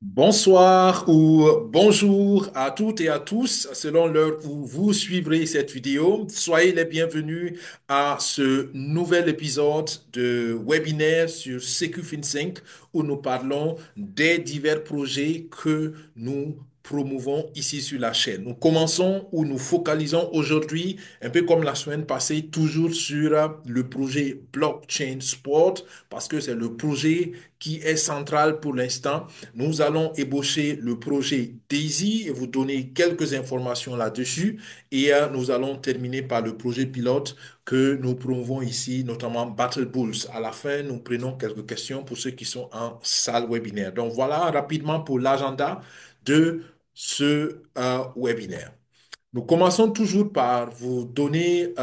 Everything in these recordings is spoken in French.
Bonsoir ou bonjour à toutes et à tous, selon l'heure où vous suivrez cette vidéo. Soyez les bienvenus à ce nouvel épisode de webinaire sur SecuFin5 où nous parlons des divers projets que nous promouvons ici sur la chaîne. Nous commençons ou nous focalisons aujourd'hui, un peu comme la semaine passée, toujours sur le projet Blockchain Sport parce que c'est le projet qui est central pour l'instant. Nous allons ébaucher le projet Daisy et vous donner quelques informations là-dessus. Et nous allons terminer par le projet pilote que nous promouvons ici, notamment Battle Bulls. À la fin, nous prenons quelques questions pour ceux qui sont en salle webinaire. Donc voilà rapidement pour l'agenda de ce webinaire. Nous commençons toujours par vous donner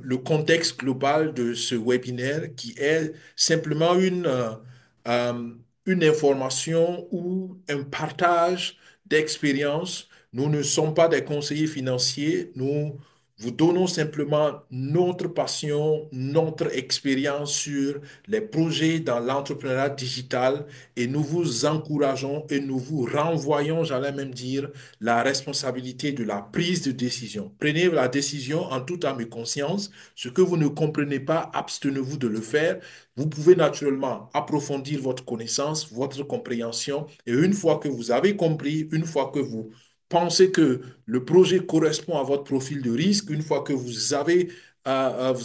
le contexte global de ce webinaire qui est simplement euh, une information ou un partage d'expérience. Nous ne sommes pas des conseillers financiers, nous vous donnons simplement notre passion, notre expérience sur les projets dans l'entrepreneuriat digital et nous vous encourageons et nous vous renvoyons, j'allais même dire, la responsabilité de la prise de décision. Prenez la décision en toute âme et conscience. Ce que vous ne comprenez pas, abstenez-vous de le faire. Vous pouvez naturellement approfondir votre connaissance, votre compréhension. Et une fois que vous avez compris, une fois que vous pensez que le projet correspond à votre profil de risque, une fois que vous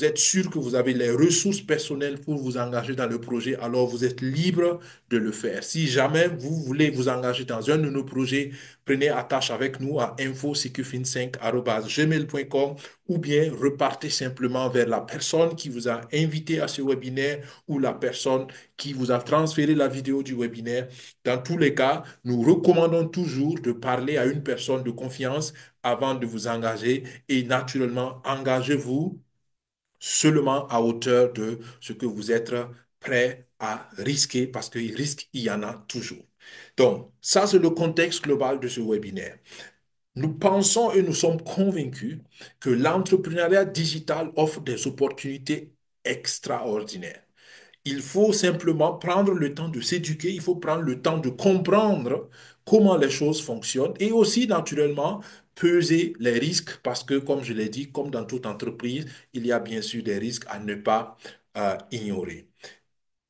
êtes sûr que vous avez les ressources personnelles pour vous engager dans le projet, alors vous êtes libre de le faire. Si jamais vous voulez vous engager dans un de nos projets, prenez attache avec nous à info-secufin5@gmail.com ou bien repartez simplement vers la personne qui vous a invité à ce webinaire ou la personne qui vous a transféré la vidéo du webinaire. Dans tous les cas, nous recommandons toujours de parler à une personne de confiance avant de vous engager et naturellement, engagez-vous seulement à hauteur de ce que vous êtes prêt à risquer parce que risque, il y en a toujours. Donc, ça, c'est le contexte global de ce webinaire. Nous pensons et nous sommes convaincus que l'entrepreneuriat digital offre des opportunités extraordinaires. Il faut simplement prendre le temps de s'éduquer, il faut prendre le temps de comprendre comment les choses fonctionnent et aussi naturellement peser les risques parce que, comme je l'ai dit, comme dans toute entreprise, il y a bien sûr des risques à ne pas ignorer.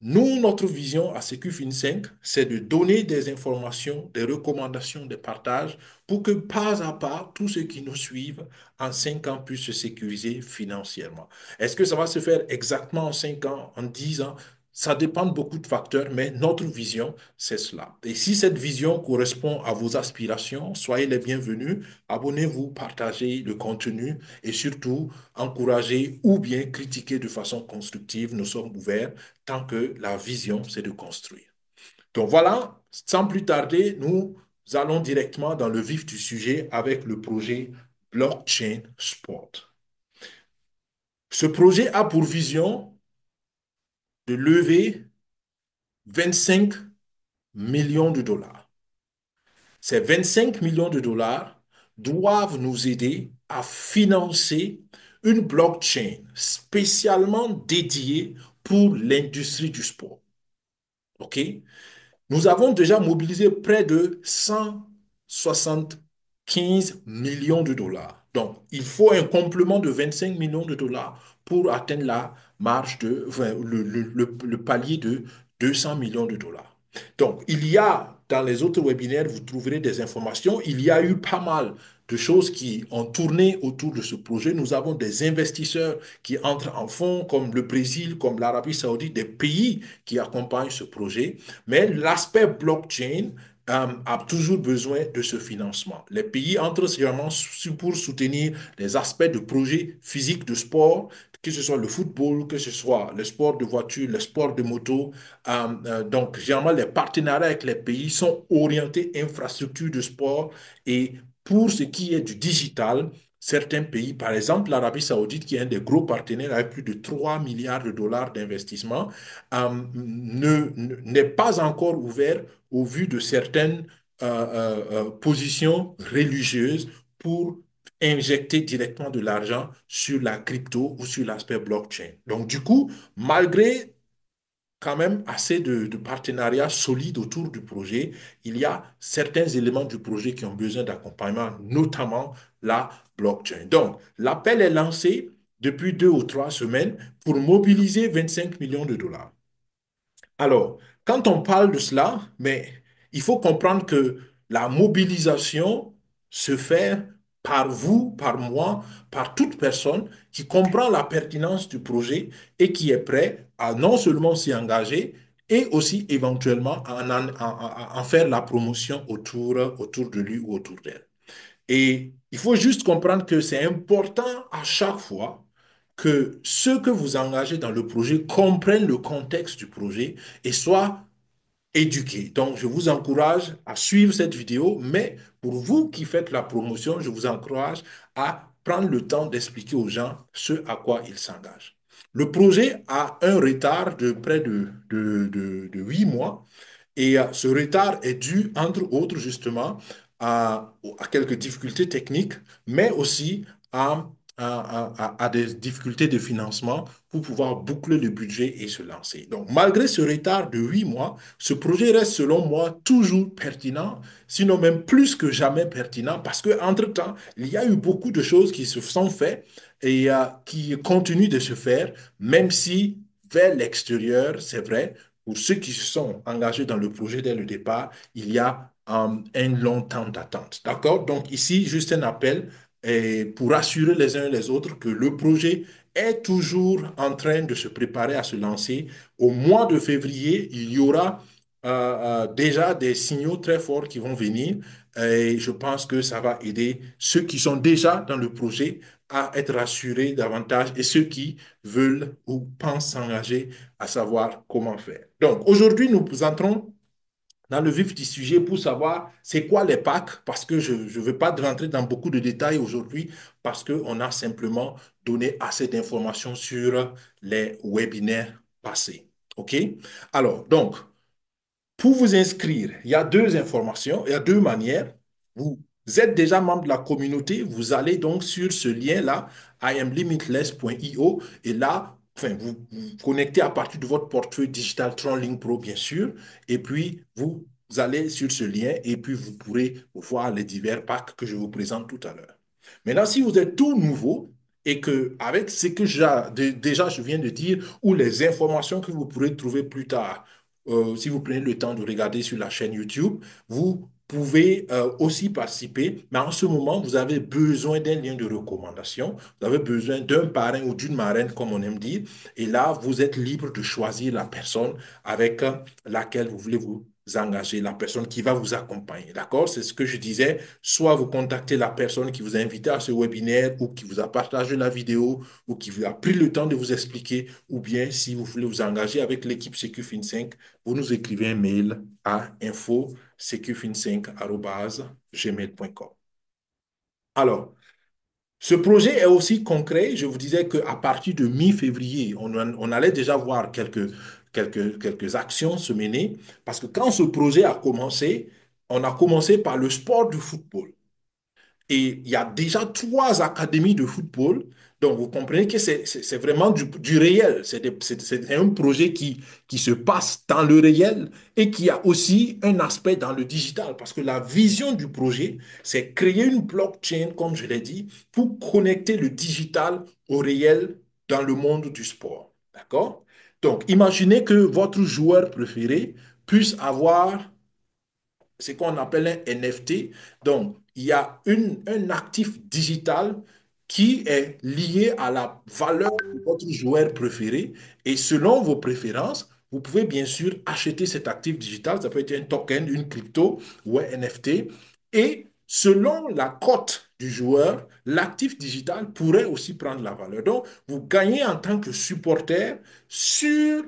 Nous, notre vision à SecuFin5, c'est de donner des informations, des recommandations, des partages pour que pas à pas, tous ceux qui nous suivent en 5 ans puissent se sécuriser financièrement. Est-ce que ça va se faire exactement en 5 ans, en 10 ans? Ça dépend de beaucoup de facteurs, mais notre vision, c'est cela. Et si cette vision correspond à vos aspirations, soyez les bienvenus. Abonnez-vous, partagez le contenu et surtout, encouragez ou bien critiquez de façon constructive. Nous sommes ouverts tant que la vision, c'est de construire. Donc voilà, sans plus tarder, nous allons directement dans le vif du sujet avec le projet Blockchain Sport. Ce projet a pour vision de lever 25 millions de dollars. Ces 25 millions de dollars doivent nous aider à financer une blockchain spécialement dédiée pour l'industrie du sport. OK? Nous avons déjà mobilisé près de 175 millions de dollars. Donc, il faut un complément de 25 millions de dollars pour atteindre la marge de, enfin, le palier de 200 millions de dollars. Donc, il y a, dans les autres webinaires, vous trouverez des informations. Il y a eu pas mal de choses qui ont tourné autour de ce projet. Nous avons des investisseurs qui entrent en fonds, comme le Brésil, comme l'Arabie Saoudite, des pays qui accompagnent ce projet. Mais l'aspect blockchain a toujours besoin de ce financement. Les pays entrent généralement pour soutenir les aspects de projets physiques de sport, que ce soit le football, que ce soit le sport de voiture, le sport de moto. Donc, généralement, les partenariats avec les pays sont orientés infrastructure de sport. Et pour ce qui est du digital, certains pays, par exemple l'Arabie Saoudite, qui est un des gros partenaires avec plus de 3 milliards de dollars d'investissement, n'est pas encore ouvert au vu de certaines positions religieuses pour injecter directement de l'argent sur la crypto ou sur l'aspect blockchain. Donc, du coup, malgré quand même assez de partenariats solides autour du projet. Il y a certains éléments du projet qui ont besoin d'accompagnement, notamment la blockchain. Donc, l'appel est lancé depuis 2 ou 3 semaines pour mobiliser 25 millions de dollars. Alors, quand on parle de cela, mais il faut comprendre que la mobilisation se fait par vous, par moi, par toute personne qui comprend la pertinence du projet et qui est prêt à non seulement s'y engager, et aussi éventuellement à en faire la promotion autour de lui ou autour d'elle. Et il faut juste comprendre que c'est important à chaque fois que ceux que vous engagez dans le projet comprennent le contexte du projet et soient éduqués. Donc, je vous encourage à suivre cette vidéo, mais pour vous qui faites la promotion, je vous encourage à prendre le temps d'expliquer aux gens ce à quoi ils s'engagent. Le projet a un retard de près de 8 mois et ce retard est dû, entre autres, justement, à quelques difficultés techniques, mais aussi à des difficultés de financement pour pouvoir boucler le budget et se lancer. Donc, malgré ce retard de 8 mois, ce projet reste, selon moi, toujours pertinent, sinon même plus que jamais pertinent, parce qu'entre-temps, il y a eu beaucoup de choses qui se sont faites et qui continuent de se faire, même si vers l'extérieur, c'est vrai, pour ceux qui se sont engagés dans le projet dès le départ, il y a un long temps d'attente. D'accord? Donc ici, juste un appel pour rassurer les uns et les autres que le projet est toujours en train de se préparer à se lancer. Au mois de février, il y aura déjà des signaux très forts qui vont venir et je pense que ça va aider ceux qui sont déjà dans le projet à être rassurés davantage et ceux qui veulent ou pensent s'engager à savoir comment faire. Donc, aujourd'hui, nous entrons dans le vif du sujet pour savoir c'est quoi les packs, parce que je ne veux pas rentrer dans beaucoup de détails aujourd'hui, parce qu'on a simplement donné assez d'informations sur les webinaires passés. OK? Alors, donc, pour vous inscrire, il y a deux informations, il y a deux manières. Vous êtes déjà membre de la communauté, vous allez donc sur ce lien-là, iamlimitless.io, et là, enfin, vous connectez à partir de votre portefeuille digital TronLink Pro, bien sûr, et puis vous allez sur ce lien, et puis vous pourrez voir les divers packs que je vous présente tout à l'heure. Maintenant, si vous êtes tout nouveau, et que avec ce que déjà je viens de dire, ou les informations que vous pourrez trouver plus tard, si vous prenez le temps de regarder sur la chaîne YouTube, vous pouvez aussi participer. Mais en ce moment, vous avez besoin d'un lien de recommandation. Vous avez besoin d'un parrain ou d'une marraine, comme on aime dire. Et là, vous êtes libre de choisir la personne avec laquelle vous voulez vous engager, la personne qui va vous accompagner. D'accord? C'est ce que je disais. Soit vous contactez la personne qui vous a invité à ce webinaire ou qui vous a partagé la vidéo ou qui vous a pris le temps de vous expliquer. Ou bien, si vous voulez vous engager avec l'équipe SecuFin5, vous nous écrivez un mail à info-secufin5@gmail.com. Alors, ce projet est aussi concret. Je vous disais qu'à partir de mi-février, on allait déjà voir quelques actions se mener. Parce que quand ce projet a commencé, on a commencé par le sport du football. Et il y a déjà 3 académies de football. Donc, vous comprenez que c'est vraiment du réel. C'est un projet qui se passe dans le réel et qui a aussi un aspect dans le digital. Parce que la vision du projet, c'est créer une blockchain, comme je l'ai dit, pour connecter le digital au réel dans le monde du sport. D'accord? Donc, imaginez que votre joueur préféré puisse avoir ce qu'on appelle un NFT. Donc, il y a un actif digital qui est lié à la valeur de votre joueur préféré. Et selon vos préférences, vous pouvez bien sûr acheter cet actif digital. Ça peut être un token, une crypto ou un NFT. Et selon la cote du joueur, l'actif digital pourrait aussi prendre la valeur. Donc, vous gagnez en tant que supporter sur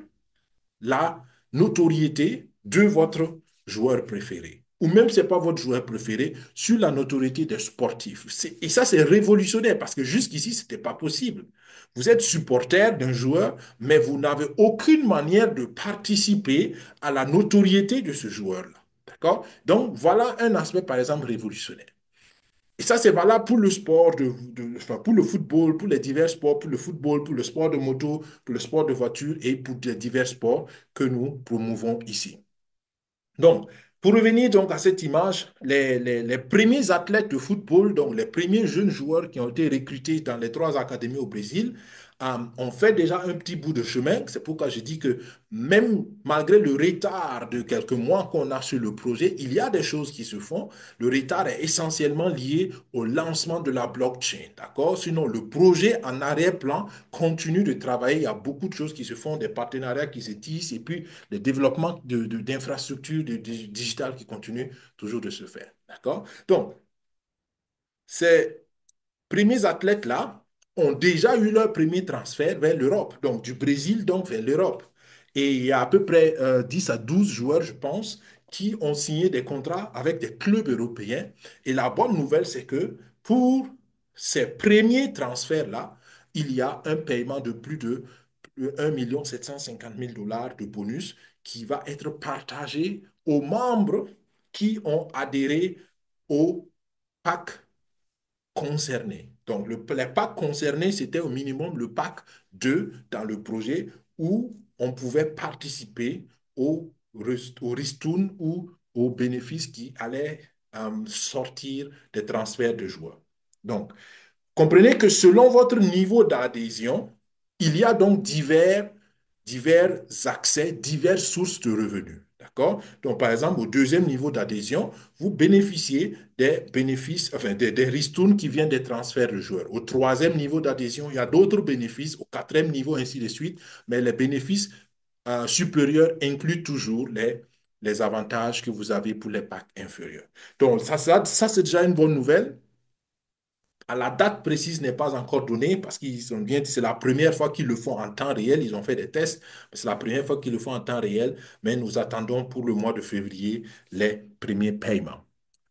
la notoriété de votre joueur préféré. Ou même si ce n'est pas votre joueur préféré, sur la notoriété des sportifs. Et ça, c'est révolutionnaire parce que jusqu'ici, ce n'était pas possible. Vous êtes supporter d'un joueur, mais vous n'avez aucune manière de participer à la notoriété de ce joueur-là. D'accord? Donc, voilà un aspect, par exemple, révolutionnaire. Et ça, c'est valable pour le sport, enfin, pour le football, pour les divers sports, pour le football, pour le sport de moto, pour le sport de voiture et pour les divers sports que nous promouvons ici. Donc, pour revenir donc à cette image, les premiers athlètes de football, donc les premiers jeunes joueurs qui ont été recrutés dans les trois académies au Brésil, ont fait déjà un petit bout de chemin. C'est pourquoi je dis que même malgré le retard de quelques mois qu'on a sur le projet, il y a des choses qui se font. Le retard est essentiellement lié au lancement de la blockchain, d'accord? Sinon, le projet en arrière-plan continue de travailler. Il y a beaucoup de choses qui se font, des partenariats qui se tissent et puis le développement d'infrastructures digitales qui continue toujours de se faire. D'accord? Donc, ces premiers athlètes-là ont déjà eu leur premier transfert vers l'Europe, donc du Brésil donc vers l'Europe. Et il y a à peu près 10 à 12 joueurs, je pense, qui ont signé des contrats avec des clubs européens. Et la bonne nouvelle, c'est que pour ces premiers transferts-là, il y a un paiement de plus de 1 750 000 $ de bonus qui va être partagé aux membres qui ont adhéré au PAC concernés. Donc, les packs concernés, c'était au minimum le pack 2 dans le projet où on pouvait participer au ristourne ou aux bénéfices qui allaient sortir des transferts de joueurs. Donc, comprenez que selon votre niveau d'adhésion, il y a donc divers accès, diverses sources de revenus. D'accord? Donc, par exemple, au deuxième niveau d'adhésion, vous bénéficiez des bénéfices, enfin, des ristournes qui viennent des transferts de joueurs. Au troisième niveau d'adhésion, il y a d'autres bénéfices. Au quatrième niveau, ainsi de suite. Mais les bénéfices supérieurs incluent toujours les avantages que vous avez pour les packs inférieurs. Donc, ça c'est déjà une bonne nouvelle. À la date précise n'est pas encore donnée parce qu'ils ont bien, c'est la première fois qu'ils le font en temps réel. Ils ont fait des tests, mais c'est la première fois qu'ils le font en temps réel. Mais nous attendons pour le mois de février les premiers paiements.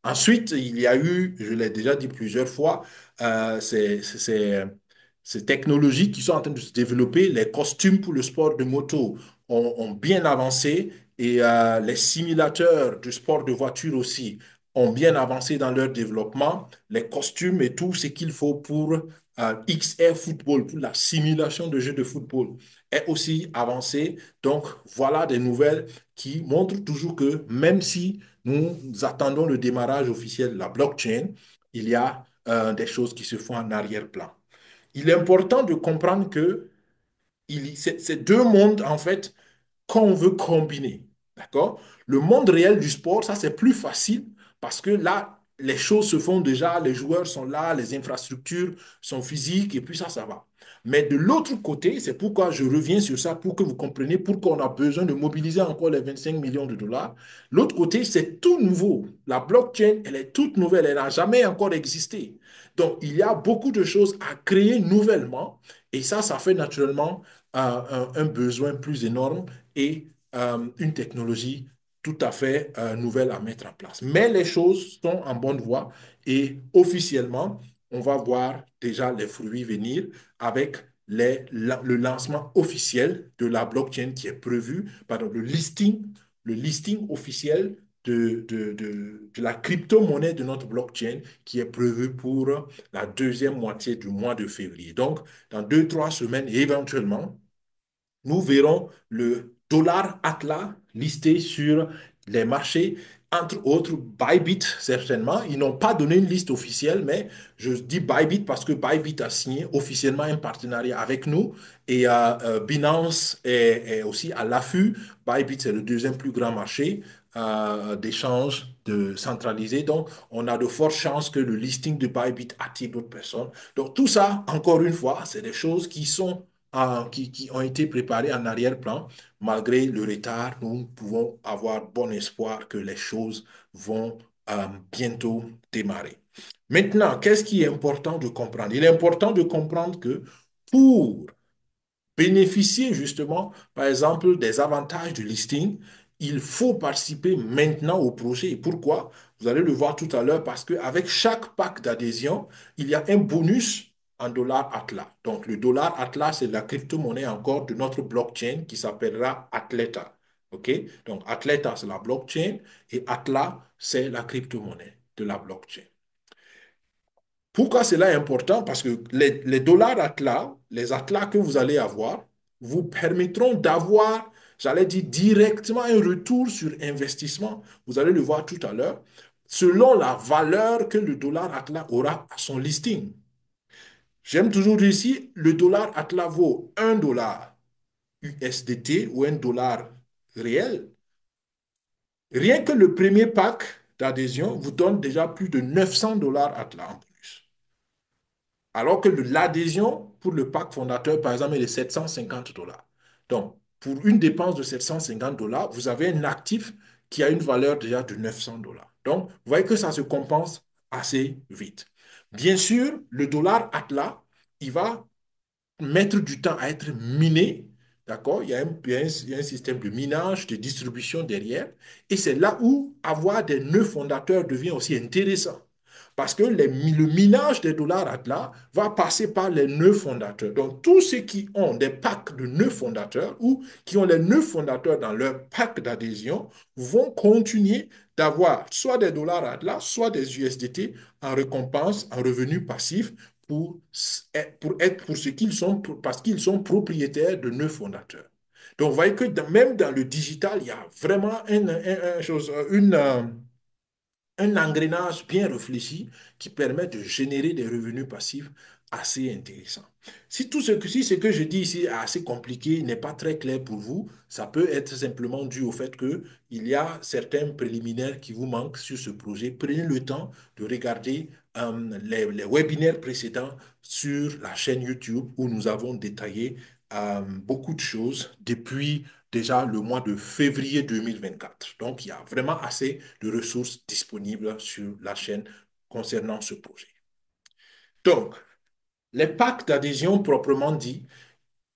Ensuite, il y a eu, je l'ai déjà dit plusieurs fois, ces technologies qui sont en train de se développer. Les costumes pour le sport de moto ont bien avancé et les simulateurs de sport de voiture aussi ont bien avancé dans leur développement. Les costumes et tout ce qu'il faut pour XR Football, pour la simulation de jeux de football, est aussi avancé. Donc, voilà des nouvelles qui montrent toujours que même si nous attendons le démarrage officiel de la blockchain, il y a des choses qui se font en arrière-plan. Il est important de comprendre que ces deux mondes, en fait, qu'on veut combiner. D'accord? Le monde réel du sport, ça, c'est plus facile parce que là, les choses se font déjà, les joueurs sont là, les infrastructures sont physiques et puis ça va. Mais de l'autre côté, c'est pourquoi je reviens sur ça pour que vous compreniez pourquoi on a besoin de mobiliser encore les 25 millions de dollars. L'autre côté, c'est tout nouveau. La blockchain, elle est toute nouvelle, elle n'a jamais encore existé. Donc, il y a beaucoup de choses à créer nouvellement et ça fait naturellement un besoin plus énorme et une technologie tout à fait nouvelle à mettre en place. Mais les choses sont en bonne voie et officiellement, on va voir déjà les fruits venir avec le lancement officiel de la blockchain qui est prévu, pardon, le listing officiel de la crypto-monnaie de notre blockchain qui est prévu pour la deuxième moitié du mois de février. Donc, dans 2, 3 semaines, éventuellement, nous verrons le dollar Atlas listé sur les marchés, entre autres Bybit certainement. Ils n'ont pas donné une liste officielle, mais je dis Bybit parce que Bybit a signé officiellement un partenariat avec nous et Binance est aussi à l'affût. Bybit, c'est le deuxième plus grand marché d'échange centralisé. Donc, on a de fortes chances que le listing de Bybit attire d'autres personnes. Donc, tout ça, encore une fois, c'est des choses qui sont qui ont été préparés en arrière-plan. Malgré le retard, nous pouvons avoir bon espoir que les choses vont bientôt démarrer. Maintenant, qu'est-ce qui est important de comprendre? Il est important de comprendre que pour bénéficier justement, par exemple, des avantages du listing, il faut participer maintenant au projet. Et pourquoi? Vous allez le voir tout à l'heure parce qu'avec chaque pack d'adhésion, il y a un bonus en dollar Atlas. Donc, le dollar Atlas, c'est la crypto-monnaie encore de notre blockchain qui s'appellera Atleta. OK? Donc, Atleta, c'est la blockchain et Atlas, c'est la crypto-monnaie de la blockchain. Pourquoi cela est important? Parce que les dollars Atlas, les Atlas que vous allez avoir, vous permettront d'avoir, j'allais dire, directement un retour sur investissement. Vous allez le voir tout à l'heure, selon la valeur que le dollar Atlas aura à son listing. J'aime toujours dire ici, le dollar Atlas vaut 1 dollar USDT ou 1 dollar réel. Rien que le premier pack d'adhésion vous donne déjà plus de 900 dollars Atlas en plus. Alors que l'adhésion pour le pack fondateur, par exemple, est de 750 dollars. Donc, pour une dépense de 750 dollars, vous avez un actif qui a une valeur déjà de 900 dollars. Donc, vous voyez que ça se compense assez vite. Bien sûr, le dollar Atlas, il va mettre du temps à être miné. D'accord? Il y a un système de minage, de distribution derrière. Et c'est là où avoir des nœuds fondateurs devient aussi intéressant. Parce que le minage des dollars Atlas va passer par les nœuds fondateurs. Donc, tous ceux qui ont des packs de nœuds fondateurs ou qui ont les nœuds fondateurs dans leur pack d'adhésion vont continuer d'avoir soit des dollars Atlas, soit des USDT en récompense, en revenu passif pour ce qu'ils sont, parce qu'ils sont propriétaires de nœuds fondateurs. Donc, vous voyez que même dans le digital, il y a vraiment un engrenage bien réfléchi qui permet de générer des revenus passifs assez intéressants. Si ce que je dis ici est assez compliqué, n'est pas très clair pour vous, ça peut être simplement dû au fait qu'il y a certains préliminaires qui vous manquent sur ce projet. Prenez le temps de regarder les webinaires précédents sur la chaîne YouTube où nous avons détaillé beaucoup de choses depuis déjà le mois de février 2024. Donc, il y a vraiment assez de ressources disponibles sur la chaîne concernant ce projet. Donc, les packs d'adhésion proprement dit,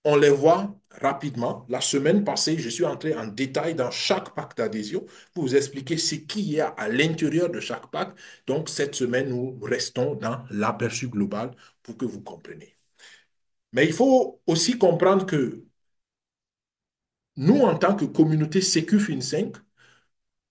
on les voit rapidement. La semaine passée, je suis entré en détail dans chaque pack d'adhésion pour vous expliquer ce qu'il y a à l'intérieur de chaque pack. Donc, cette semaine, nous restons dans l'aperçu global pour que vous compreniez. Mais il faut aussi comprendre que nous, en tant que communauté SecuFin5,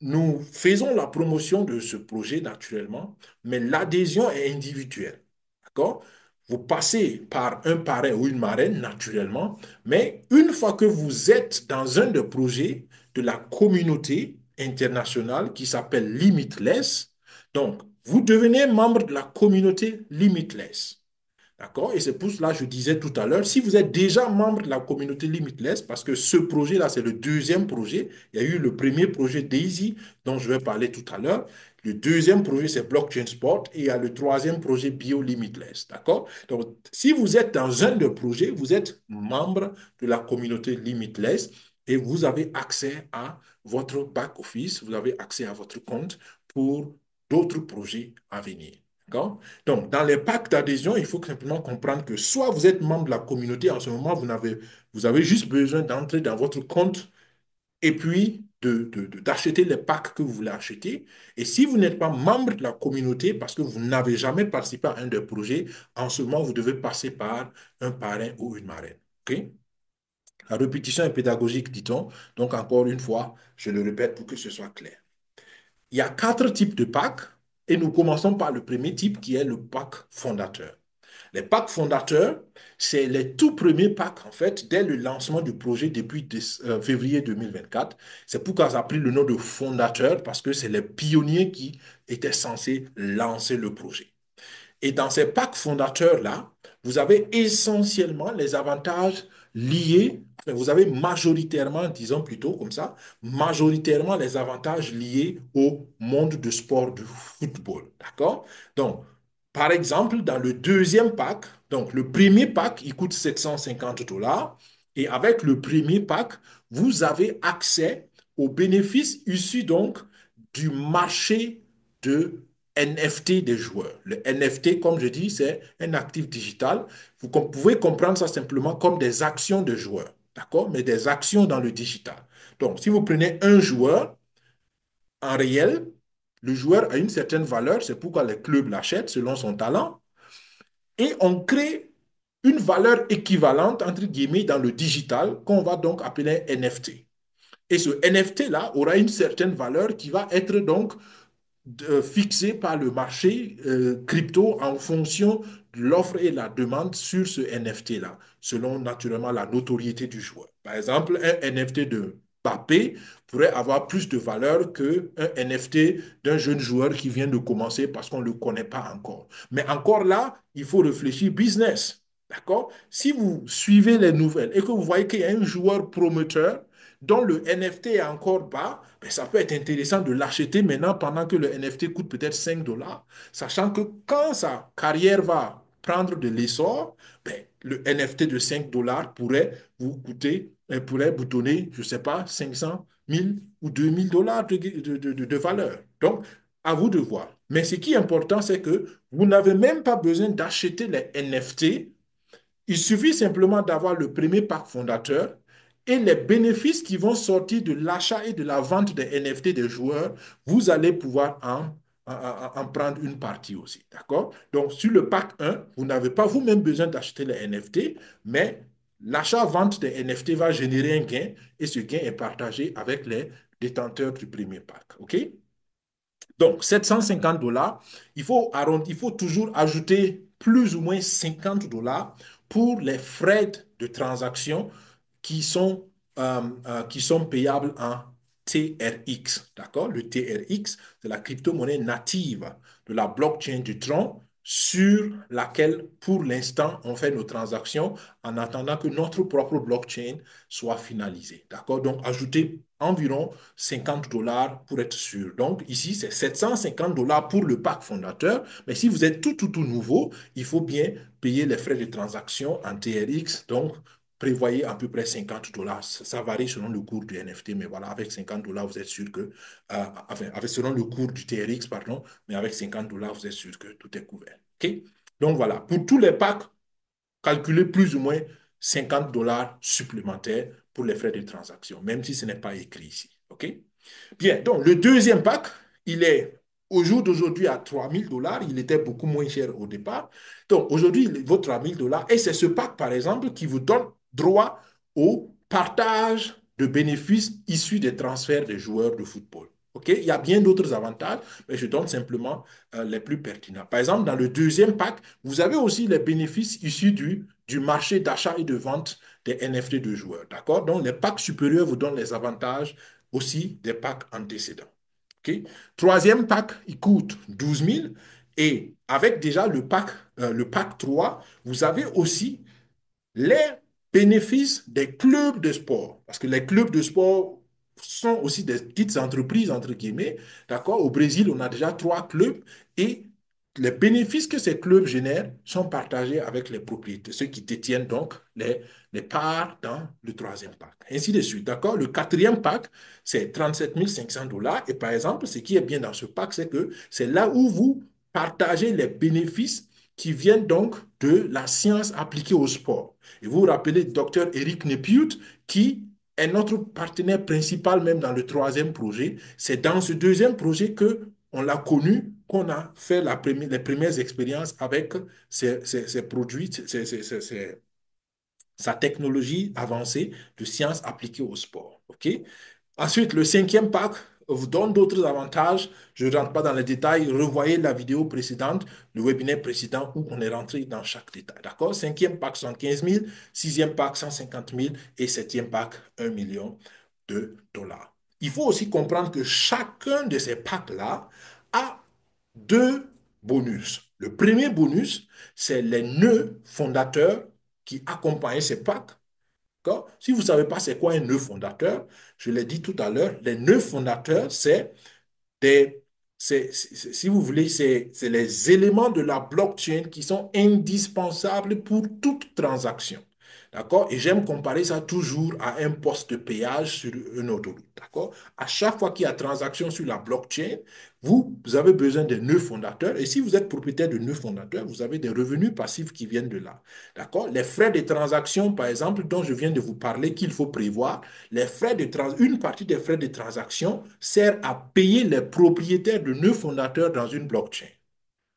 nous faisons la promotion de ce projet naturellement, mais l'adhésion est individuelle. D'accord? Vous passez par un parrain ou une marraine naturellement, mais une fois que vous êtes dans un des projets de la communauté internationale qui s'appelle Limitless, donc vous devenez membre de la communauté Limitless. D'accord? Et c'est pour cela que je disais tout à l'heure, si vous êtes déjà membre de la communauté Limitless, parce que ce projet-là, c'est le deuxième projet, il y a eu le premier projet Daisy, dont je vais parler tout à l'heure. Le deuxième projet, c'est Blockchain Sport, et il y a le troisième projet Bio Limitless. D'accord? Donc, si vous êtes dans un des projets, vous êtes membre de la communauté Limitless et vous avez accès à votre back-office, vous avez accès à votre compte pour d'autres projets à venir. D'accord? Donc, dans les packs d'adhésion, il faut simplement comprendre que soit vous êtes membre de la communauté, en ce moment, vous avez juste besoin d'entrer dans votre compte et puis d'acheter les packs que vous voulez acheter. Et si vous n'êtes pas membre de la communauté parce que vous n'avez jamais participé à un des projets, en ce moment, vous devez passer par un parrain ou une marraine. OK? La répétition est pédagogique, dit-on. Donc, encore une fois, je le répète pour que ce soit clair. Il y a 4 types de packs et nous commençons par le premier type qui est le pack fondateur. Les packs fondateurs, c'est les tout premiers packs, en fait, dès le lancement du projet depuis février 2024. C'est pourquoi ça a pris le nom de fondateur, parce que c'est les pionniers qui étaient censés lancer le projet. Et dans ces packs fondateurs-là, vous avez essentiellement les avantages liés, enfin, vous avez majoritairement, disons plutôt comme ça, majoritairement les avantages liés au monde du sport du football. D'accord? Donc, par exemple, dans le deuxième pack, donc le premier pack, il coûte 750 dollars. Et avec le premier pack, vous avez accès aux bénéfices issus donc du marché de NFT des joueurs. Le NFT, comme je dis, c'est un actif digital. Vous pouvez comprendre ça simplement comme des actions de joueurs, d'accord? Mais des actions dans le digital. Donc, si vous prenez un joueur, en réel, le joueur a une certaine valeur, c'est pourquoi les clubs l'achètent selon son talent, et on crée une valeur équivalente, entre guillemets, dans le digital, qu'on va donc appeler NFT. Et ce NFT-là aura une certaine valeur qui va être donc fixé par le marché crypto en fonction de l'offre et la demande sur ce NFT-là, selon naturellement la notoriété du joueur. Par exemple, un NFT de Mbappé pourrait avoir plus de valeur qu'un NFT d'un jeune joueur qui vient de commencer parce qu'on ne le connaît pas encore. Mais encore là, il faut réfléchir business. D'accord? Si vous suivez les nouvelles et que vous voyez qu'il y a un joueur prometteur dont le NFT est encore bas, ben, ça peut être intéressant de l'acheter maintenant pendant que le NFT coûte peut-être 5 dollars, sachant que quand sa carrière va prendre de l'essor, ben, le NFT de 5 dollars pourrait vous coûter, pourrait vous donner, je ne sais pas, 500 000 ou 2000 dollars de valeur. Donc, à vous de voir. Mais ce qui est important, c'est que vous n'avez même pas besoin d'acheter les NFT. Il suffit simplement d'avoir le premier pack fondateur et les bénéfices qui vont sortir de l'achat et de la vente des NFT des joueurs, vous allez pouvoir en prendre une partie aussi. D'accord? Donc, sur le pack 1, vous n'avez pas vous-même besoin d'acheter les NFT, mais l'achat-vente des NFT va générer un gain et ce gain est partagé avec les détenteurs du premier pack. OK? Donc, 750 dollars, il faut toujours ajouter plus ou moins 50 dollars pour les frais de transaction qui sont, qui sont payables en TRX. D'accord? Le TRX, c'est la crypto-monnaie native de la blockchain du Tron sur laquelle, pour l'instant, on fait nos transactions en attendant que notre propre blockchain soit finalisée. D'accord? Donc, ajoutez environ 50 dollars pour être sûr. Donc, ici, c'est 750 dollars pour le pack fondateur. Mais si vous êtes tout nouveau, il faut bien payer les frais de transaction en TRX. Donc, prévoyez à peu près 50 dollars. Ça varie selon le cours du NFT, mais voilà, avec 50 dollars, vous êtes sûr que, enfin, selon le cours du TRX, pardon, mais avec 50 dollars, vous êtes sûr que tout est couvert. OK? Donc voilà, pour tous les packs, calculez plus ou moins 50 dollars supplémentaires pour les frais de transaction, même si ce n'est pas écrit ici. OK? Bien, donc le deuxième pack, il est au jour d'aujourd'hui à 3000 dollars. Il était beaucoup moins cher au départ. Donc aujourd'hui, il vaut 3000 dollars. Et c'est ce pack, par exemple, qui vous donne droit au partage de bénéfices issus des transferts des joueurs de football. OK? Il y a bien d'autres avantages, mais je donne simplement les plus pertinents. Par exemple, dans le deuxième pack, vous avez aussi les bénéfices issus du marché d'achat et de vente des NFT de joueurs. D'accord? Donc, les packs supérieurs vous donnent les avantages aussi des packs antécédents. OK? Troisième pack, il coûte 12 000. Et avec déjà le pack 3, vous avez aussi les bénéfices des clubs de sport. Parce que les clubs de sport sont aussi des petites entreprises, entre guillemets. D'accord? Au Brésil, on a déjà 3 clubs et les bénéfices que ces clubs génèrent sont partagés avec les propriétaires, ceux qui détiennent donc les parts dans le troisième pack. Ainsi de suite. D'accord? Le quatrième pack, c'est 37 500 dollars. Et par exemple, ce qui est bien dans ce pack, c'est que c'est là où vous partagez les bénéfices qui viennent donc de la science appliquée au sport. Et vous vous rappelez docteur Eric Nepute, qui est notre partenaire principal même dans le troisième projet. C'est dans ce deuxième projet que on l'a connu, qu'on a fait les premières expériences avec ces produits, sa technologie avancée de sciences appliquées au sport. OK? Ensuite, le cinquième pack vous donne d'autres avantages. Je ne rentre pas dans les détails. Revoyez la vidéo précédente, le webinaire précédent où on est rentré dans chaque détail. D'accord? Cinquième pack, 75 000. Sixième pack, 150 000. Et septième pack, 1 million de dollars. Il faut aussi comprendre que chacun de ces packs-là a deux bonus. Le premier bonus, c'est les nœuds fondateurs qui accompagnent ces packs. Si vous ne savez pas c'est quoi un nœud fondateur, je l'ai dit tout à l'heure, les nœuds fondateurs, des, si vous voulez, c'est les éléments de la blockchain qui sont indispensables pour toute transaction. D'accord? Et j'aime comparer ça toujours à un poste de péage sur une autoroute. D'accord? À chaque fois qu'il y a transaction sur la blockchain, vous avez besoin de nœuds fondateurs. Et si vous êtes propriétaire de nœuds fondateurs, vous avez des revenus passifs qui viennent de là. D'accord? Les frais de transaction, par exemple, dont je viens de vous parler, qu'il faut prévoir, une partie des frais de transaction sert à payer les propriétaires de nœuds fondateurs dans une blockchain.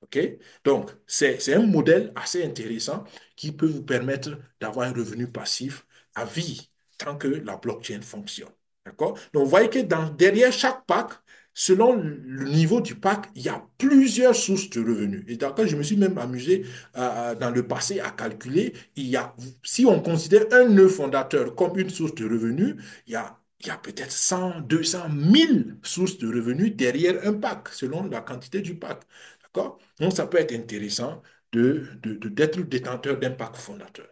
OK? Donc, c'est un modèle assez intéressant qui peut vous permettre d'avoir un revenu passif à vie tant que la blockchain fonctionne. D'accord? Donc, vous voyez que derrière chaque pack selon le niveau du pack, il y a plusieurs sources de revenus. Et d'accord, je me suis même amusé dans le passé à calculer, si on considère un nœud fondateur comme une source de revenus, il y a peut-être 100, 200, 1000 sources de revenus derrière un pack, selon la quantité du pack. D'accord? Donc, ça peut être intéressant d'être détenteur d'un pack fondateur.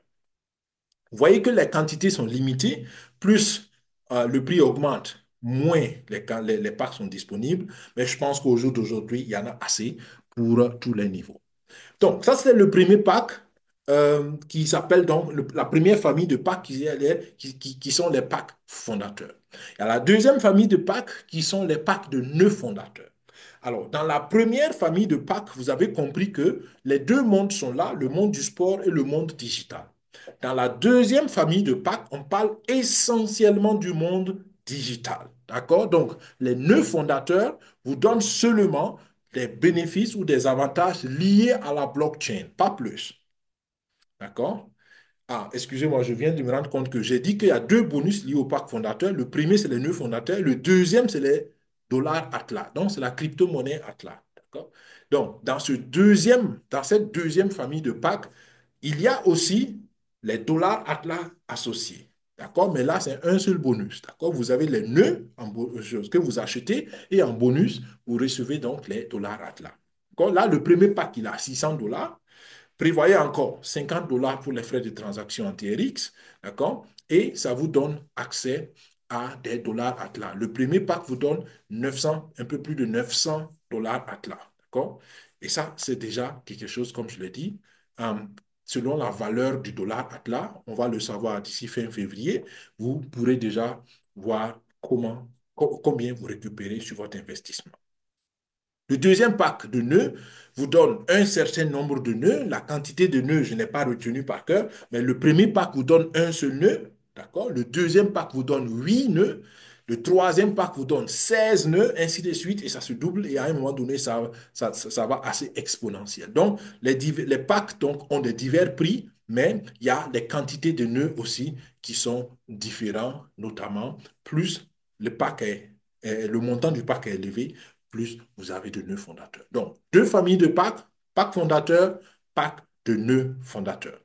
Vous voyez que les quantités sont limitées, plus le prix augmente, moins les packs sont disponibles. Mais je pense qu'au jour d'aujourd'hui, il y en a assez pour tous les niveaux. Donc, ça, c'est le premier pack qui s'appelle donc la première famille de packs qui sont les packs fondateurs. Il y a la deuxième famille de packs qui sont les packs de nœuds fondateurs. Alors, dans la première famille de packs, vous avez compris que les deux mondes sont là, le monde du sport et le monde digital. Dans la deuxième famille de packs, on parle essentiellement du monde digital. D'accord? Donc, les nœuds fondateurs vous donnent seulement des bénéfices ou des avantages liés à la blockchain, pas plus. D'accord? Ah, excusez-moi, je viens de me rendre compte que j'ai dit qu'il y a deux bonus liés au parc fondateur. Le premier, c'est les nœuds fondateurs. Le deuxième, c'est les dollars Atlas. Donc, c'est la crypto-monnaie Atlas. D'accord? Donc, dans cette deuxième famille de packs, il y a aussi les dollars Atlas associés. D'accord? Mais là, c'est un seul bonus. D'accord? Vous avez les nœuds que vous achetez et en bonus, vous recevez donc les dollars Atlas. D'accord? Là, le premier pack, il a 600 dollars. Prévoyez encore 50 dollars pour les frais de transaction en TRX, d'accord? Et ça vous donne accès à des dollars Atlas. Le premier pack vous donne 900, un peu plus de 900 dollars Atlas, d'accord? Et ça, c'est déjà quelque chose, comme je l'ai dit, euh, selon la valeur du dollar Atlas, on va le savoir d'ici fin février, vous pourrez déjà voir combien vous récupérez sur votre investissement. Le deuxième pack de nœuds vous donne un certain nombre de nœuds. La quantité de nœuds, je n'ai pas retenu par cœur, mais le premier pack vous donne un seul nœud, d'accord? Le deuxième pack vous donne 8 nœuds. Le troisième pack vous donne 16 nœuds, ainsi de suite, et ça se double, et à un moment donné, ça va assez exponentiel. Donc, les packs donc, ont des divers prix, mais il y a des quantités de nœuds aussi qui sont différents, notamment, plus le montant du pack est élevé, plus vous avez de nœuds fondateurs. Donc, deux familles de packs, pack fondateur, pack de nœuds fondateurs.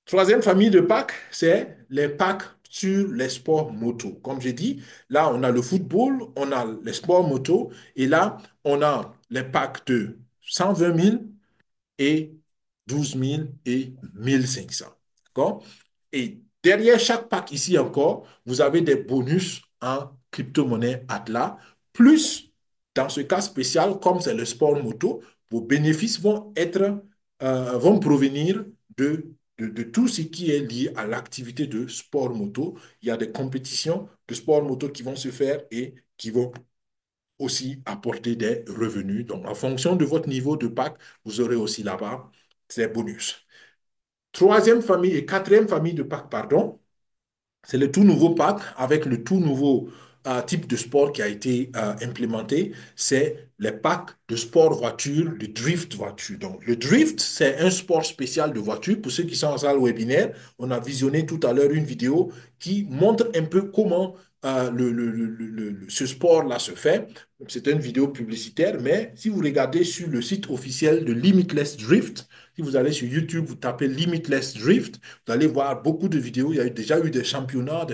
Troisième famille de packs, c'est les packs sur les sports moto. Comme j'ai dit, là, on a le football, on a les sports moto, et là, on a les packs de 120 000 et 12 000 et 1 500. D'accord? Et derrière chaque pack ici encore, vous avez des bonus en crypto-monnaie Atlas, plus dans ce cas spécial, comme c'est le sport moto, vos bénéfices vont provenir de tout ce qui est lié à l'activité de sport moto. Il y a des compétitions de sport moto qui vont se faire et qui vont aussi apporter des revenus. Donc, en fonction de votre niveau de pack, vous aurez aussi là-bas ces bonus. Troisième famille et quatrième famille de pack, pardon, c'est le tout nouveau pack avec le tout nouveau type de sport qui a été implémenté. C'est les packs de sport voiture, le drift voiture. Donc, le drift, c'est un sport spécial de voiture. Pour ceux qui sont en salle webinaire, on a visionné tout à l'heure une vidéo qui montre un peu comment ce sport-là se fait. C'est une vidéo publicitaire, mais si vous regardez sur le site officiel de Limitless Drift, si vous allez sur YouTube, vous tapez Limitless Drift, vous allez voir beaucoup de vidéos. Il y a déjà eu des championnats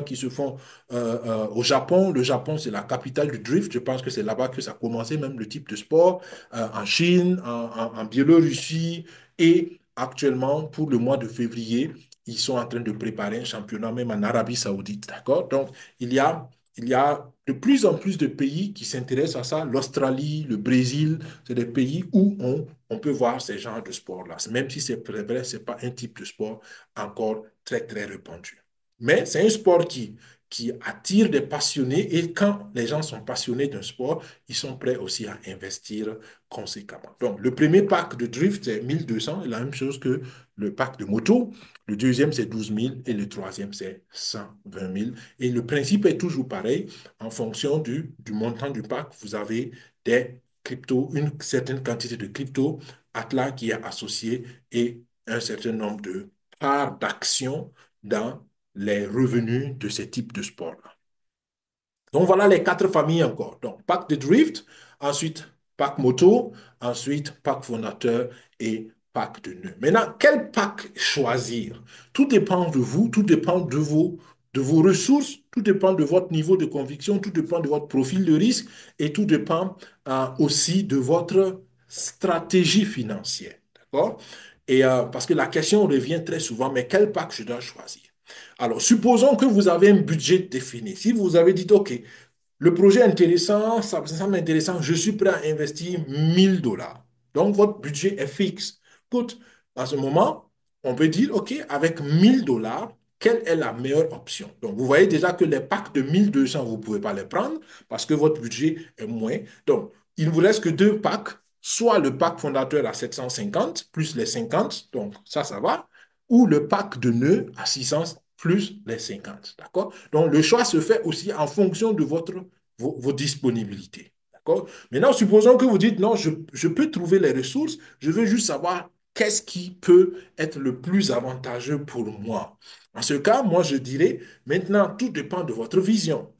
qui se font au Japon. Le Japon, c'est la capitale du drift. Je pense que c'est là-bas que ça a commencé, même le type de sport. En Chine, en Biélorussie et actuellement, pour le mois de février, ils sont en train de préparer un championnat même en Arabie Saoudite. D'accord? Donc, il y a, il y a de plus en plus de pays qui s'intéressent à ça. L'Australie, le Brésil, c'est des pays où on peut voir ces genres de sports-là. Même si c'est vrai, ce n'est pas un type de sport encore très, très répandu. Mais c'est un sport qui attire des passionnés et quand les gens sont passionnés d'un sport, ils sont prêts aussi à investir conséquemment. Donc, le premier pack de drift, c'est 1200, la même chose que le pack de moto. Le deuxième, c'est 12 000 et le troisième, c'est 120 000. Et le principe est toujours pareil. En fonction du montant du pack, vous avez des cryptos, une certaine quantité de crypto Atlas qui est associé et un certain nombre de parts d'actions dans les revenus de ces types de sports-là. Donc voilà les quatre familles encore. Donc pack de drift, ensuite pack moto, ensuite pack fondateur et pack de nœuds. Maintenant, quel pack choisir? Tout dépend de vous, tout dépend de vos ressources, tout dépend de votre niveau de conviction, tout dépend de votre profil de risque et tout dépend aussi de votre stratégie financière. D'accord? Et parce que la question revient très souvent, mais quel pack je dois choisir? Alors, supposons que vous avez un budget défini. Si vous avez dit, OK, le projet est intéressant, ça semble intéressant, je suis prêt à investir 1000 dollars. Donc, votre budget est fixe. Écoute, à ce moment, on peut dire, OK, avec 1000 dollars, quelle est la meilleure option? Donc, vous voyez déjà que les packs de 1200, vous ne pouvez pas les prendre parce que votre budget est moins. Donc, il ne vous reste que deux packs, soit le pack fondateur à 750 plus les 50, donc ça va, ou le pack de nœuds à 600 plus les 50. D'accord? Donc, le choix se fait aussi en fonction de vos disponibilités. D'accord? Maintenant, supposons que vous dites, non, je peux trouver les ressources, je veux juste savoir qu'est-ce qui peut être le plus avantageux pour moi. En ce cas, moi, je dirais, maintenant, tout dépend de votre vision.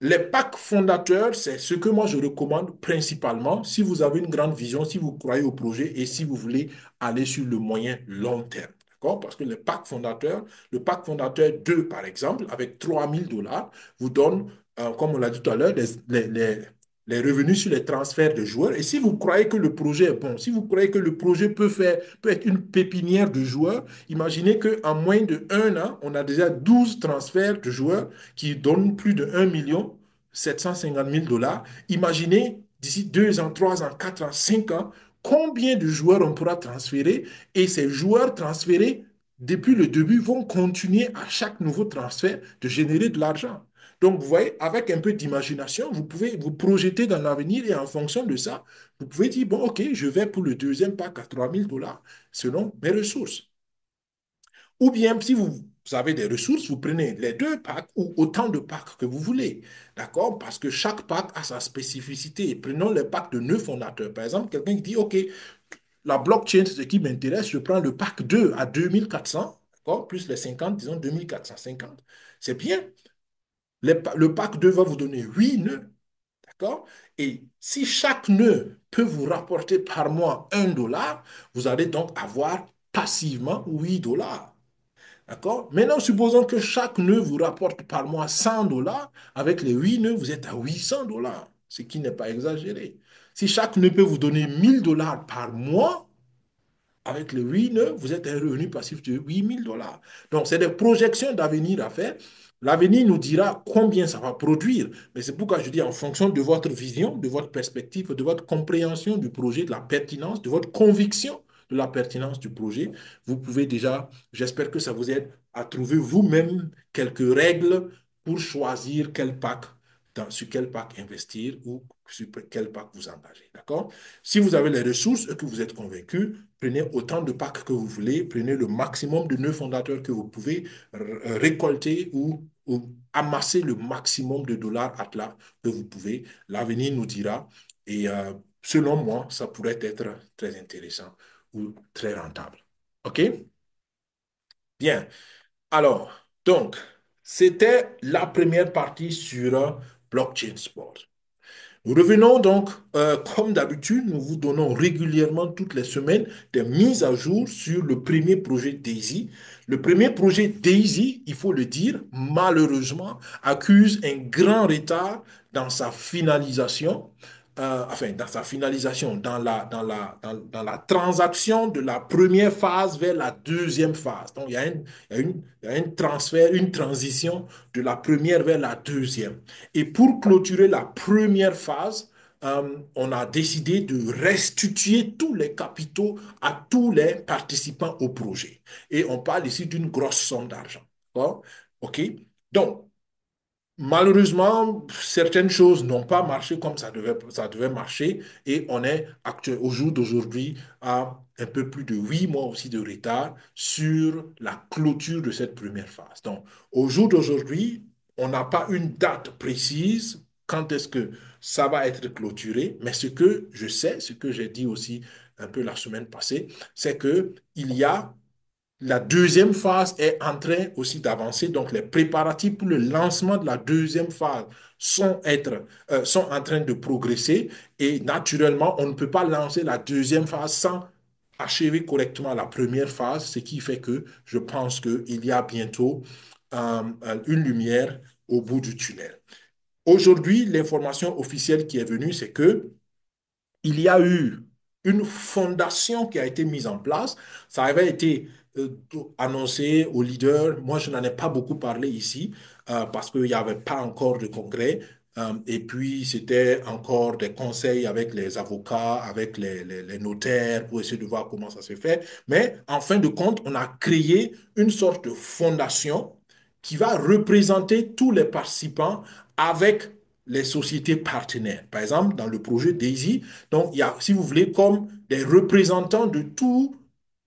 Les packs fondateurs, c'est ce que moi je recommande principalement si vous avez une grande vision, si vous croyez au projet et si vous voulez aller sur le moyen long terme. D'accord? Parce que le pack fondateur 2, par exemple, avec 3000 dollars, vous donne, comme on l'a dit tout à l'heure, les revenus sur les transferts de joueurs. Et si vous croyez que le projet est bon, si vous croyez que le projet peut être une pépinière de joueurs, imaginez qu'en moins de un an, on a déjà 12 transferts de joueurs qui donnent plus de 1 750 000 dollars. Imaginez d'ici 2 ans, 3 ans, 4 ans, 5 ans, combien de joueurs on pourra transférer et ces joueurs transférés depuis le début vont continuer à chaque nouveau transfert de générer de l'argent. Donc, vous voyez, avec un peu d'imagination, vous pouvez vous projeter dans l'avenir et en fonction de ça, vous pouvez dire, bon, OK, je vais pour le deuxième pack à 3000 dollars selon mes ressources. Ou bien, si vous avez des ressources, vous prenez les deux packs ou autant de packs que vous voulez. D'accord? Parce que chaque pack a sa spécificité. Prenons les packs de nœuds fondateurs. Par exemple, quelqu'un qui dit, OK, la blockchain, c'est ce qui m'intéresse, je prends le pack 2 à 2400, d'accord? Plus les 50, disons 2450. C'est bien. Le pack 2 va vous donner 8 nœuds. D'accord? Et si chaque nœud peut vous rapporter par mois 1 dollar, vous allez donc avoir passivement 8 dollars. D'accord? Maintenant, supposons que chaque nœud vous rapporte par mois 100 dollars. Avec les 8 nœuds, vous êtes à 800 dollars, ce qui n'est pas exagéré. Si chaque nœud peut vous donner 1000 dollars par mois, avec le 8 nœuds, vous êtes un revenu passif de 8000 dollars. Donc, c'est des projections d'avenir à faire. L'avenir nous dira combien ça va produire. Mais c'est pourquoi je dis en fonction de votre vision, de votre perspective, de votre compréhension du projet, de la pertinence, de votre conviction de la pertinence du projet, vous pouvez déjà, j'espère que ça vous aide à trouver vous-même quelques règles pour choisir quel pack, sur quel pack investir ou sur quel pack vous engager. D'accord? Si vous avez les ressources et que vous êtes convaincu, prenez autant de packs que vous voulez, prenez le maximum de nœuds fondateurs que vous pouvez récolter ou amasser le maximum de dollars à plat que vous pouvez. L'avenir nous dira. Et selon moi, ça pourrait être très intéressant ou très rentable. OK? Bien. Alors, donc, c'était la première partie sur blockchain sport. Nous revenons donc, comme d'habitude, nous vous donnons régulièrement toutes les semaines des mises à jour sur le premier projet Daisy. Le premier projet Daisy, il faut le dire, malheureusement, accuse un grand retard dans sa finalisation. Dans sa finalisation, dans la transaction de la première phase vers la deuxième phase. Donc, il y a un transfert, une transition de la première vers la deuxième. Et pour clôturer la première phase, on a décidé de restituer tous les capitaux à tous les participants au projet. Et on parle ici d'une grosse somme d'argent. D'accord? OK? Donc, malheureusement, certaines choses n'ont pas marché comme ça devait marcher et on est au jour d'aujourd'hui à un peu plus de 8 mois aussi de retard sur la clôture de cette première phase. Donc, au jour d'aujourd'hui, on n'a pas une date précise quand est-ce que ça va être clôturé, mais ce que je sais, ce que j'ai dit aussi un peu la semaine passée, c'est que il y a la deuxième phase est en train aussi d'avancer. Donc, les préparatifs pour le lancement de la deuxième phase sont en train de progresser. Et naturellement, on ne peut pas lancer la deuxième phase sans achever correctement la première phase, ce qui fait que je pense qu'il y a bientôt une lumière au bout du tunnel. Aujourd'hui, l'information officielle qui est venue, c'est que il y a eu une fondation qui a été mise en place. Ça avait été annoncé aux leaders. Moi, je n'en ai pas beaucoup parlé ici parce qu'il n'y avait pas encore de congrès. Et puis, c'était encore des conseils avec les avocats, avec les notaires pour essayer de voir comment ça se fait. Mais en fin de compte, on a créé une sorte de fondation qui va représenter tous les participants avec les sociétés partenaires. Par exemple, dans le projet DAISY, donc il y a, si vous voulez, comme des représentants de tout,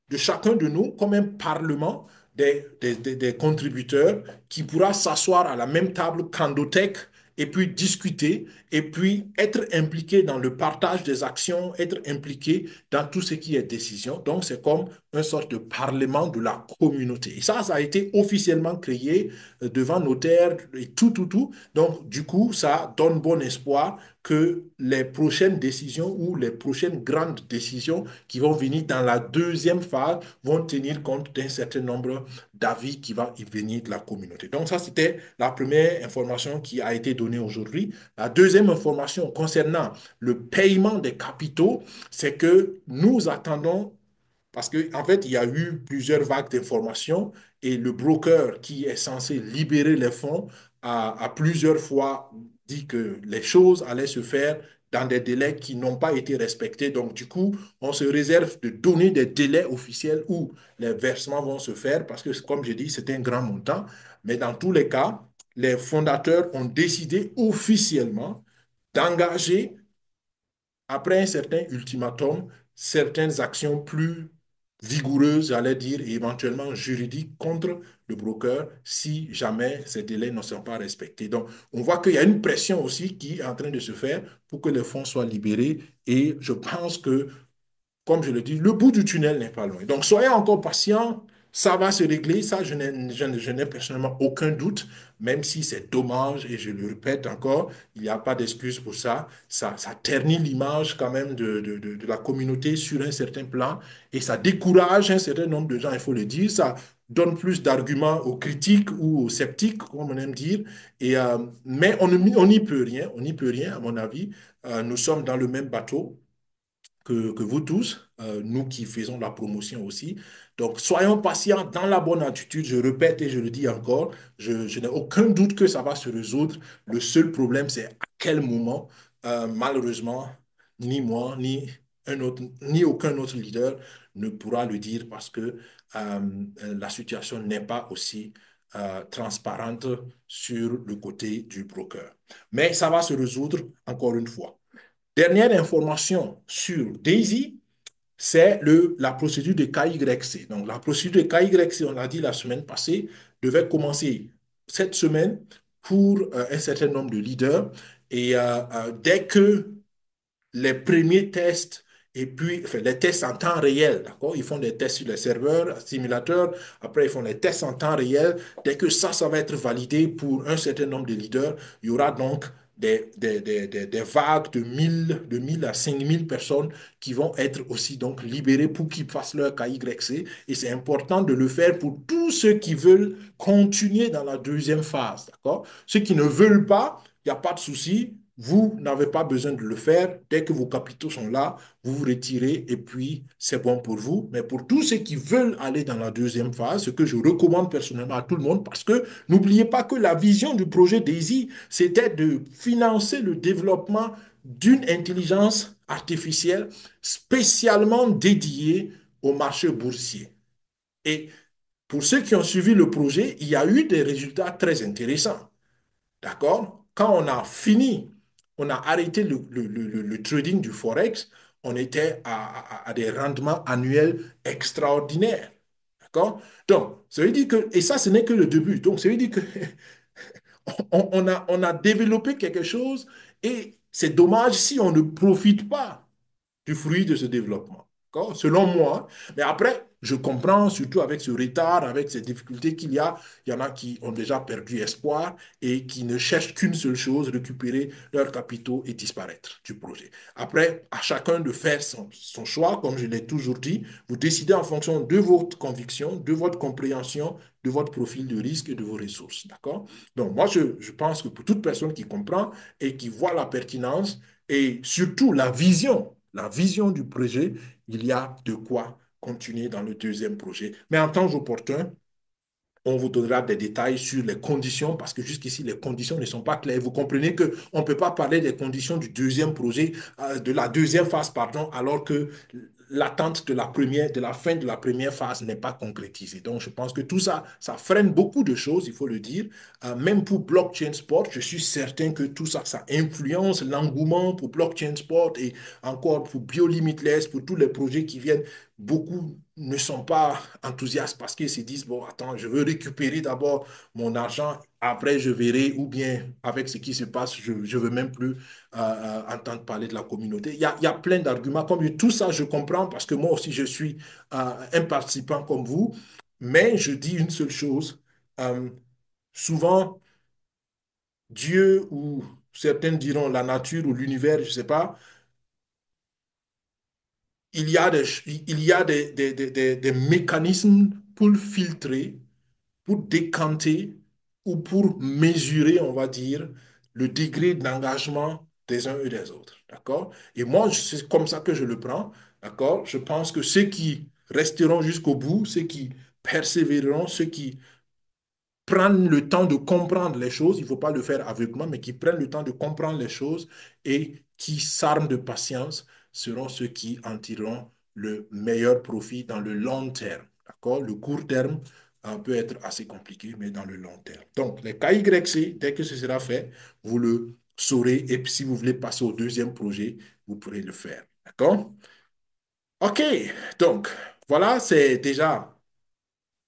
de chacun de nous, comme un parlement des contributeurs qui pourra s'asseoir à la même table qu'Endotech et puis discuter et puis être impliqué dans le partage des actions, être impliqué dans tout ce qui est décision. Donc, c'est comme une sorte de parlement de la communauté. Et ça a été officiellement créé devant notaire et tout, tout, tout. Donc, du coup, ça donne bon espoir que les prochaines décisions ou les prochaines grandes décisions qui vont venir dans la deuxième phase vont tenir compte d'un certain nombre d'avis qui va y venir de la communauté. Donc ça, c'était la première information qui a été donnée aujourd'hui. La deuxième information concernant le paiement des capitaux, c'est que nous attendons parce qu'en fait, il y a eu plusieurs vagues d'informations et le broker qui est censé libérer les fonds a plusieurs fois dit que les choses allaient se faire dans des délais qui n'ont pas été respectés. Donc, du coup, on se réserve de donner des délais officiels où les versements vont se faire parce que, comme j'ai dit, c'est un grand montant. Mais dans tous les cas, les fondateurs ont décidé officiellement d'engager après un certain ultimatum, certaines actions plus vigoureuses, j'allais dire, et éventuellement juridiques contre le broker si jamais ces délais ne sont pas respectés. Donc, on voit qu'il y a une pression aussi qui est en train de se faire pour que les fonds soient libérés et je pense que comme je le dis, le bout du tunnel n'est pas loin. Donc, soyez encore patients, ça va se régler. Ça, je n'ai personnellement aucun doute, même si c'est dommage, et je le répète encore, il n'y a pas d'excuse pour ça. Ça ternit l'image quand même de la communauté sur un certain plan, et ça décourage un certain nombre de gens, il faut le dire. Ça donne plus d'arguments aux critiques ou aux sceptiques, comme on aime dire. Mais on n'y peut rien, on n'y peut rien, à mon avis. Nous sommes dans le même bateau que vous tous, nous qui faisons la promotion aussi. Donc, soyons patients dans la bonne attitude. Je répète et je le dis encore, je n'ai aucun doute que ça va se résoudre. Le seul problème, c'est à quel moment, malheureusement, ni moi, ni un autre, ni aucun autre leader ne pourra le dire parce que la situation n'est pas aussi transparente sur le côté du broker. Mais ça va se résoudre encore une fois. Dernière information sur Daisy, c'est la procédure de KYC. Donc, la procédure de KYC, on l'a dit la semaine passée, devait commencer cette semaine pour un certain nombre de leaders. Et dès que les premiers tests et puis enfin, les tests en temps réel, d'accord? Ils font des tests sur les serveurs, simulateurs, après ils font les tests en temps réel. Dès que ça va être validé pour un certain nombre de leaders, il y aura donc des vagues de 1000 à 5000 personnes qui vont être aussi donc libérées pour qu'ils fassent leur KYC. Et c'est important de le faire pour tous ceux qui veulent continuer dans la deuxième phase, d'accord? Ceux qui ne veulent pas, il n'y a pas de souci. Vous n'avez pas besoin de le faire. Dès que vos capitaux sont là, vous vous retirez et puis c'est bon pour vous. Mais pour tous ceux qui veulent aller dans la deuxième phase, ce que je recommande personnellement à tout le monde, parce que n'oubliez pas que la vision du projet DAISY, c'était de financer le développement d'une intelligence artificielle spécialement dédiée au marché boursier. Et pour ceux qui ont suivi le projet, il y a eu des résultats très intéressants. D'accord? Quand on a fini, on a arrêté le trading du Forex, on était à des rendements annuels extraordinaires. D'accord? Donc, ça veut dire que, et ça, ce n'est que le début. Donc, ça veut dire que on a développé quelque chose et c'est dommage si on ne profite pas du fruit de ce développement. D'accord? Selon moi. Mais après, Je comprends, surtout avec ce retard, avec ces difficultés qu'il y a, il y en a qui ont déjà perdu espoir et qui ne cherchent qu'une seule chose, récupérer leurs capitaux et disparaître du projet. Après, à chacun de faire son choix, comme je l'ai toujours dit, vous décidez en fonction de votre conviction, de votre compréhension, de votre profil de risque et de vos ressources. D'accord? Donc, moi, je pense que pour toute personne qui comprend et qui voit la pertinence et surtout la vision du projet, il y a de quoi continuer dans le deuxième projet. Mais en temps opportun, on vous donnera des détails sur les conditions parce que jusqu'ici, les conditions ne sont pas claires. Vous comprenez qu'on ne peut pas parler des conditions du deuxième projet, de la deuxième phase, pardon, alors que l'attente de la fin de la première phase n'est pas concrétisée. Donc, je pense que tout ça, ça freine beaucoup de choses, il faut le dire. Même pour Blockchain Sport, je suis certain que tout ça, ça influence l'engouement pour Blockchain Sport et encore pour BioLimitless, pour tous les projets qui viennent. Beaucoup ne sont pas enthousiastes parce qu'ils se disent, bon, attends, je veux récupérer d'abord mon argent, après je verrai, ou bien avec ce qui se passe, je ne veux même plus entendre parler de la communauté. Il y a plein d'arguments. Comme tout ça, je comprends parce que moi aussi, je suis un participant comme vous, mais je dis une seule chose. euh, Souvent, Dieu ou certains diront la nature ou l'univers, je ne sais pas, il y a des mécanismes pour filtrer, pour décanter ou pour mesurer, on va dire, le degré d'engagement des uns et des autres. D'accord? Et moi, c'est comme ça que je le prends. D'accord? Je pense que ceux qui resteront jusqu'au bout, ceux qui persévéreront, ceux qui prennent le temps de comprendre les choses, il ne faut pas le faire aveuglement, mais qui prennent le temps de comprendre les choses et qui s'arment de patience seront ceux qui en tireront le meilleur profit dans le long terme. D'accord? Le court terme peut être assez compliqué, mais dans le long terme. Donc, les KYC, dès que ce sera fait, vous le saurez. Et puis, si vous voulez passer au deuxième projet, vous pourrez le faire. D'accord? OK. Donc, voilà, c'est déjà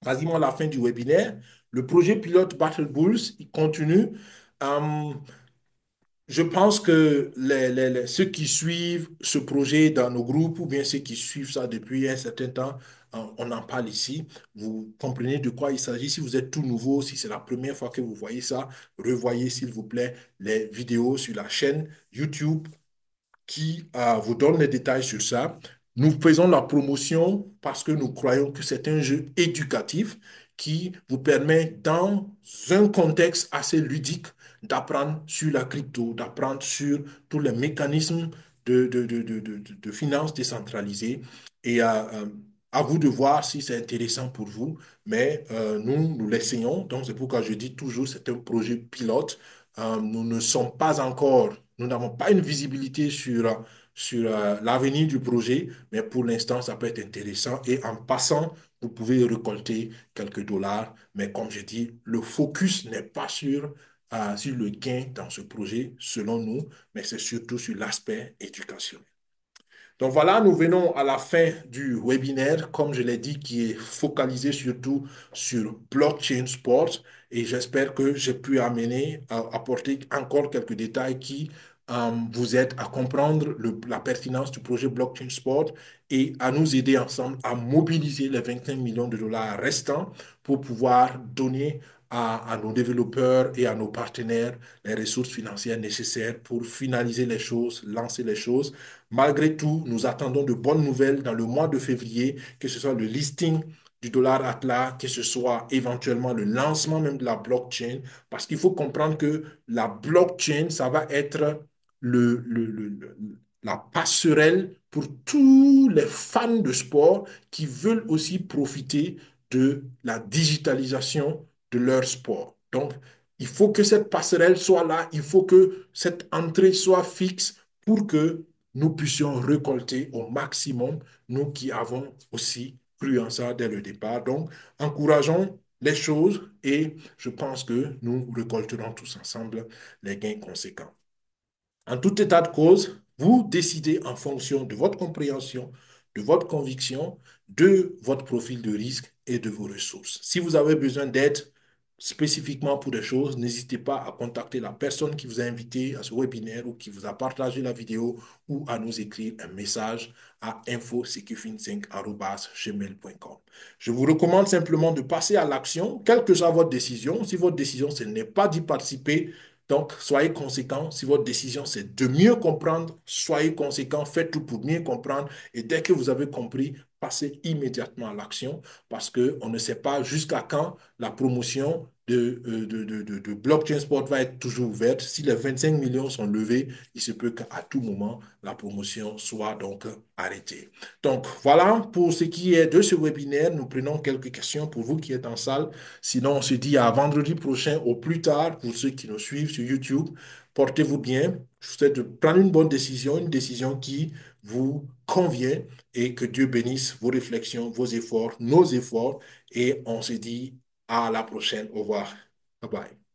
quasiment la fin du webinaire. Le projet pilote Battle Bulls, il continue. Euh, je pense que ceux qui suivent ce projet dans nos groupes ou bien ceux qui suivent ça depuis un certain temps, on en parle ici. Vous comprenez de quoi il s'agit. Si vous êtes tout nouveau, si c'est la première fois que vous voyez ça, revoyez s'il vous plaît les vidéos sur la chaîne YouTube qui vous donne les détails sur ça. Nous faisons la promotion parce que nous croyons que c'est un jeu éducatif qui vous permet, dans un contexte assez ludique, d'apprendre sur la crypto, d'apprendre sur tous les mécanismes de finances décentralisées. Et à vous de voir si c'est intéressant pour vous. Mais nous l'essayons. Donc, c'est pourquoi je dis toujours, c'est un projet pilote. Nous ne sommes pas encore, nous n'avons pas une visibilité sur l'avenir du projet, mais pour l'instant, ça peut être intéressant. Et en passant, vous pouvez récolter quelques dollars. Mais comme je dis, le focus n'est pas sur le gain dans ce projet, selon nous, mais c'est surtout sur l'aspect éducation. Donc voilà, nous venons à la fin du webinaire, comme je l'ai dit, qui est focalisé surtout sur blockchain sport. Et j'espère que j'ai pu apporter encore quelques détails qui vous aident à comprendre la pertinence du projet blockchain sport et à nous aider ensemble à mobiliser les 25 millions de dollars restants pour pouvoir donner à nos développeurs et à nos partenaires les ressources financières nécessaires pour finaliser les choses, lancer les choses. Malgré tout, nous attendons de bonnes nouvelles dans le mois de février, que ce soit le listing du dollar Atlas, que ce soit éventuellement le lancement même de la blockchain, parce qu'il faut comprendre que la blockchain, ça va être la passerelle pour tous les fans de sport qui veulent aussi profiter de la digitalisation de leur sport. Donc, il faut que cette passerelle soit là, il faut que cette entrée soit fixe pour que nous puissions récolter au maximum, nous qui avons aussi cru en ça dès le départ. Donc, encourageons les choses et je pense que nous récolterons tous ensemble les gains conséquents. En tout état de cause, vous décidez en fonction de votre compréhension, de votre conviction, de votre profil de risque et de vos ressources. Si vous avez besoin d'aide, spécifiquement pour des choses, n'hésitez pas à contacter la personne qui vous a invité à ce webinaire ou qui vous a partagé la vidéo ou à nous écrire un message à info-5@gmail.com. Je vous recommande simplement de passer à l'action, quelle que soit votre décision. Si votre décision, ce n'est pas d'y participer, donc soyez conséquent. Si votre décision, c'est de mieux comprendre, soyez conséquent, faites tout pour mieux comprendre. Et dès que vous avez compris, passez immédiatement à l'action parce qu'on ne sait pas jusqu'à quand la promotion de Blockchain Sport va être toujours ouverte. Si les 25 millions sont levés, il se peut qu'à tout moment, la promotion soit donc arrêtée. Donc voilà pour ce qui est de ce webinaire. Nous prenons quelques questions pour vous qui êtes en salle. Sinon, on se dit à vendredi prochain au plus tard pour ceux qui nous suivent sur YouTube. Portez-vous bien. Je vous souhaite de prendre une décision qui vous convient et que Dieu bénisse vos réflexions, vos efforts, nos efforts. Et on se dit à la prochaine. Au revoir. Bye bye.